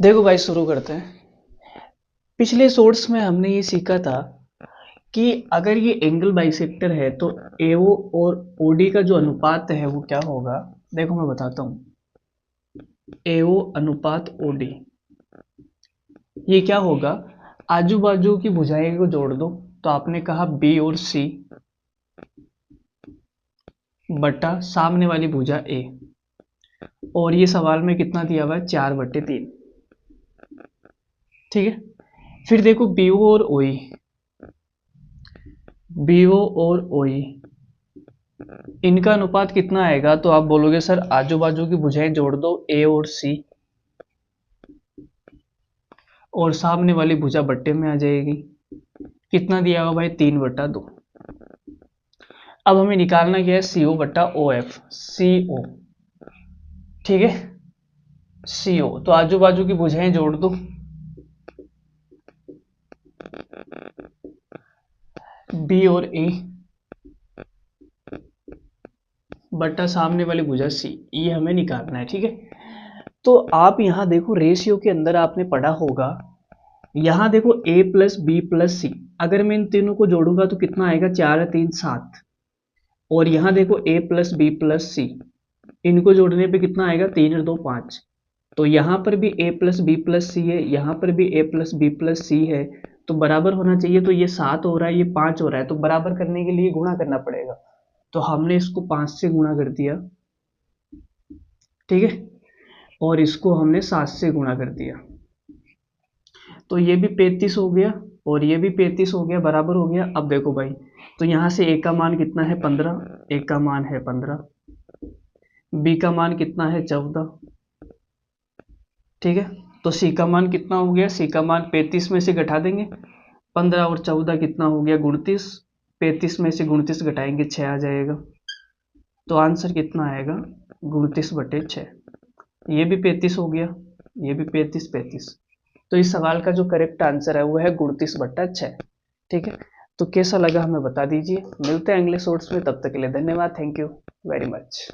देखो भाई शुरू करते हैं। पिछले शॉर्ट्स में हमने ये सीखा था कि अगर ये एंगल बाइसेक्टर है तो एओ और ओडी का जो अनुपात है वो क्या होगा। देखो मैं बताता हूँ। एओ अनुपात ओडी ये क्या होगा। आजू बाजू की भुजाएं को जोड़ दो तो आपने कहा बी और सी बटा सामने वाली भुजा ए, और ये सवाल में कितना दिया हुआ है 4/3। ठीक है। फिर देखो बीओ और ओई, बीओ और ओई इनका अनुपात कितना आएगा। तो आप बोलोगे सर आजू बाजू की भुजाएं जोड़ दो ए और सी, और सामने वाली भुजा बट्टे में आ जाएगी। कितना दिया हुआ भाई 3/2। अब हमें निकालना क्या है सीओ बट्टा ओ एफ, सीओ। ठीक है, सीओ तो आजू बाजू की भुजाएं जोड़ दो। बी और ए बट्टा सामने वाली भुजा सी, ये हमें निकालना है। ठीक है, तो आप यहां देखो रेशियो के अंदर आपने पढ़ा होगा, यहां देखो a प्लस बी प्लस सी, अगर मैं इन तीनों को जोड़ूंगा तो कितना आएगा 4 3 7। और यहां देखो a प्लस बी प्लस सी, इनको जोड़ने पे कितना आएगा 3 और 2 5। तो यहाँ पर भी a प्लस बी प्लस सी है, यहाँ पर भी a प्लस बी प्लस सी है, तो बराबर होना चाहिए। तो ये 7 हो रहा है, ये 5 हो रहा है, तो बराबर करने के लिए गुणा करना पड़ेगा। तो हमने इसको 5 से गुणा कर दिया। ठीक है, और इसको हमने 7 से गुणा कर दिया, तो ये भी 35 हो गया और ये भी 35 हो गया, बराबर हो गया। अब देखो भाई, तो यहाँ से a का मान कितना है 15, a का मान है 15, b का मान कितना है 14। ठीक है, तो c का मान कितना हो गया, c का मान 35 में से घटा देंगे 15 और 14 कितना हो गया 29, 35 में से 29 घटाएंगे 6 आ जाएगा। तो आंसर कितना आएगा 29/6। ये भी 35 हो गया, ये भी 35। तो इस सवाल का जो करेक्ट आंसर है वो है 29/6। ठीक है, तो कैसा लगा हमें बता दीजिए। मिलते हैं अगले शॉर्ट्स में, तब तक के लिए धन्यवाद। Thank you very much.